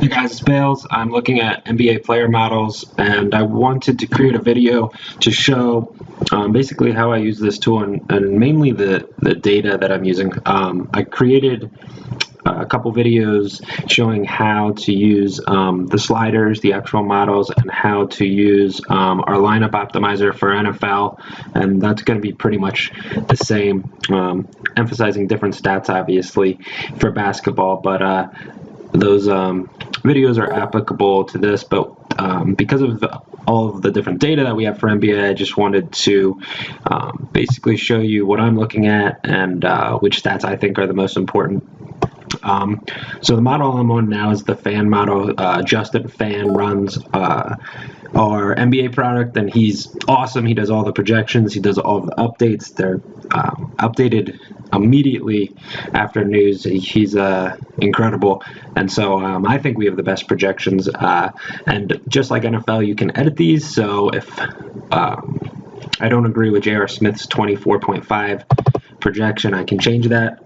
Hey guys, it's Bales. I'm looking at NBA player models, and I wanted to create a video to show basically how I use this tool and mainly the data that I'm using. I created a couple videos showing how to use the sliders, the actual models, and how to use our lineup optimizer for NFL, and that's going to be pretty much the same, emphasizing different stats obviously for basketball, but those videos are applicable to this, but because of all of the different data that we have for NBA, I just wanted to basically show you what I'm looking at and which stats I think are the most important. So the model I'm on now is the Fan model. Justin Fan runs our NBA product, and he's awesome. He does all the projections, he does all of the updates. They're updated immediately after news. He's incredible, and so I think we have the best projections, and just like NFL, you can edit these. So if I don't agree with J.R. Smith's 24.5 projection, I can change that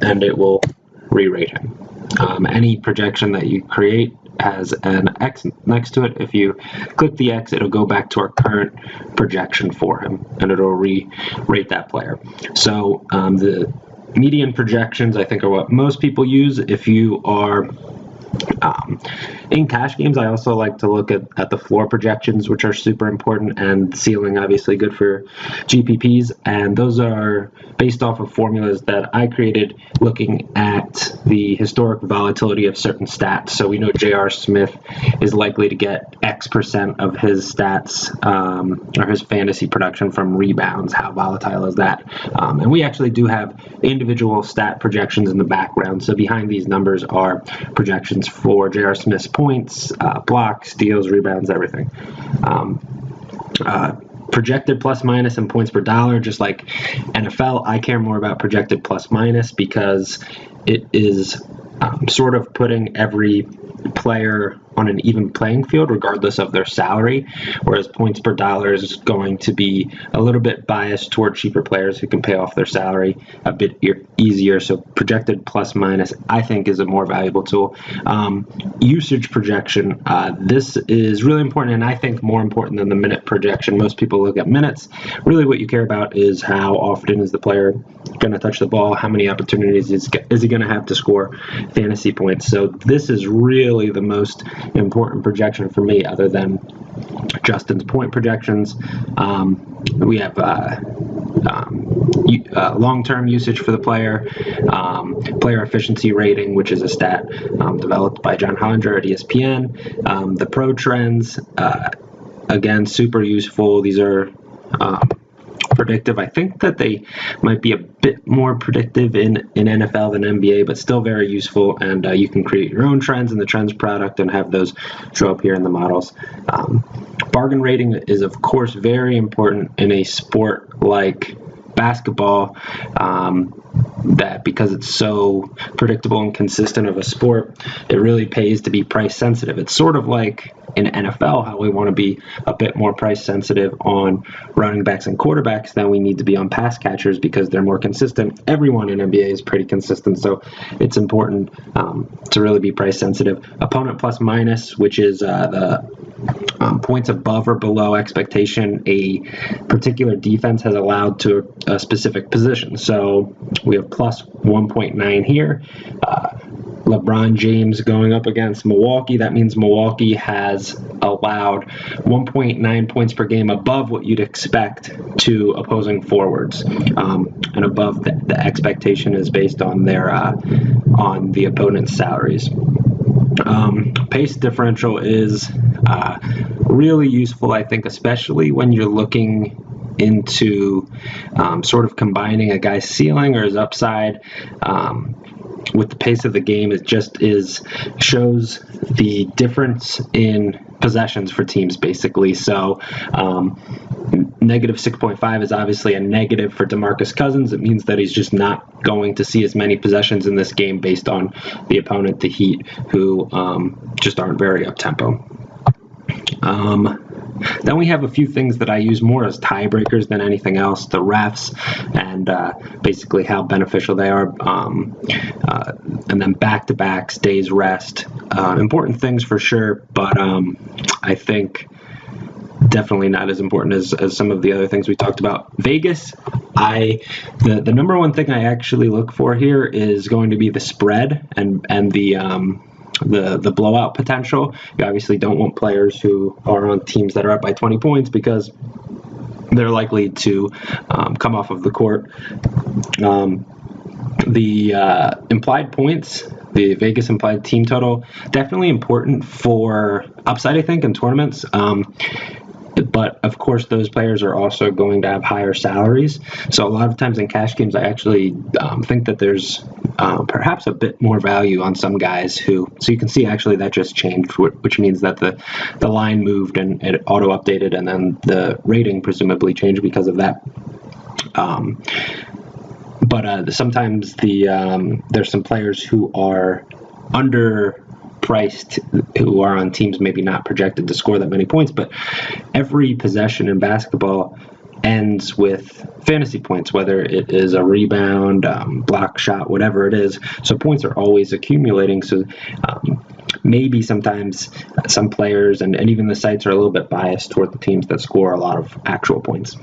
and it will re-rate him. Any projection that you create has an X next to it. If you click the X, it'll go back to our current projection for him, and it'll re-rate that player. So the median projections, I think, are what most people use. If you are in cash games, I also like to look at the floor projections, which are super important, and ceiling, obviously good for GPPs, and those are based off of formulas that I created looking at the historic volatility of certain stats. So we know J.R. Smith is likely to get X% of his stats or his fantasy production from rebounds. How volatile is that? And we actually do have individual stat projections in the background. So behind these numbers are projections for J.R. Smith's points, blocks, steals, rebounds, everything. Projected plus minus and points per dollar, just like NFL, I care more about projected plus minus because it is sort of putting every player on an even playing field regardless of their salary, whereas points per dollar is going to be a little bit biased toward cheaper players who can pay off their salary a bit easier. So projected plus minus, I think, is a more valuable tool. Usage projection, this is really important, and I think more important than the minute projection. Most people look at minutes. Really what you care about is how often is the player going to touch the ball, how many opportunities is he going to have to score fantasy points. So this is really the most important projection for me, other than Justin's point projections. We have long-term usage for the player, player efficiency rating, which is a stat developed by John Hollinger at ESPN, the pro trends, again, super useful. These are predictive. I think that they might be a bit more predictive in NFL than NBA, but still very useful, and you can create your own trends in the trends product and have those show up here in the models. Bargain rating is, of course, very important in a sport like basketball, that because it's so predictable and consistent of a sport, it really pays to be price sensitive. It's sort of like in NFL how we want to be a bit more price sensitive on running backs and quarterbacks than we need to be on pass catchers because they're more consistent. Everyone in NBA is pretty consistent, so it's important to really be price sensitive. Opponent plus minus, which is the points above or below expectation a particular defense has allowed to a specific position. So we have plus 1.9 here. LeBron James going up against Milwaukee. That means Milwaukee has allowed 1.9 points per game above what you'd expect to opposing forwards, and above the expectation is based on their on the opponent's salaries. Pace differential is really useful, I think, especially when you're looking into sort of combining a guy's ceiling or his upside with the pace of the game. It just shows the difference in possessions for teams, basically. So negative 6.5 is obviously a negative for DeMarcus Cousins. It means that he's just not going to see as many possessions in this game based on the opponent, the Heat, who just aren't very up-tempo. Then we have a few things that I use more as tiebreakers than anything else, the refs, and basically how beneficial they are, and then back-to-backs, days rest, important things for sure, but I think definitely not as important as some of the other things we talked about. Vegas, the number one thing I actually look for here is going to be the spread and the blowout potential. You obviously don't want players who are on teams that are up by 20 points because they're likely to come off of the court. The implied points, the Vegas implied team total, definitely important for upside, I think, in tournaments. But of course, those players are also going to have higher salaries. So a lot of times in cash games, I actually think that there's perhaps a bit more value on some guys who. So you can see actually that just changed, which means that the line moved and it auto updated, and then the rating presumably changed because of that. But sometimes there's some players who are underpriced, who are on teams maybe not projected to score that many points, but every possession in basketball ends with fantasy points, whether it is a rebound, block shot, whatever it is. So points are always accumulating. So maybe sometimes some players and even the sites are a little bit biased toward the teams that score a lot of actual points.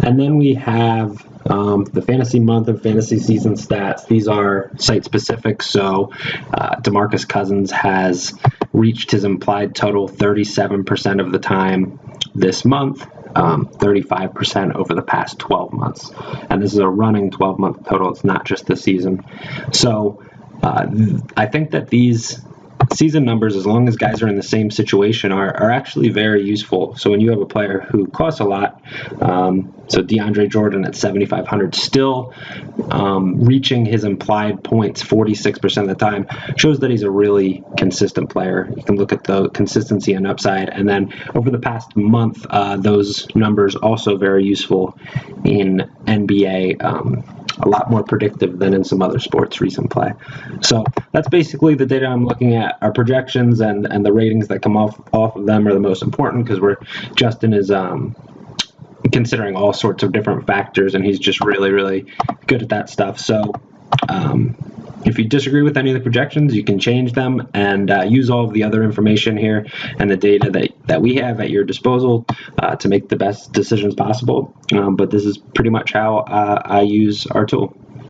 And then we have the fantasy month and fantasy season stats. These are site specific. So DeMarcus Cousins has reached his implied total 37% of the time this month, 35% over the past 12 months. And this is a running 12-month total. It's not just the season. So I think that these season numbers, as long as guys are in the same situation, are actually very useful. So when you have a player who costs a lot, so DeAndre Jordan at 7,500, still reaching his implied points 46% of the time, shows that he's a really consistent player. You can look at the consistency and upside, and then over the past month, those numbers also very useful in NBA. A lot more predictive than in some other sports recent play. So that's basically the data I'm looking at. Our projections and the ratings that come off of them are the most important, because Justin is considering all sorts of different factors, and he's just really, really good at that stuff. So if you disagree with any of the projections, you can change them and use all of the other information here and the data that we have at your disposal to make the best decisions possible. But this is pretty much how I use our tool.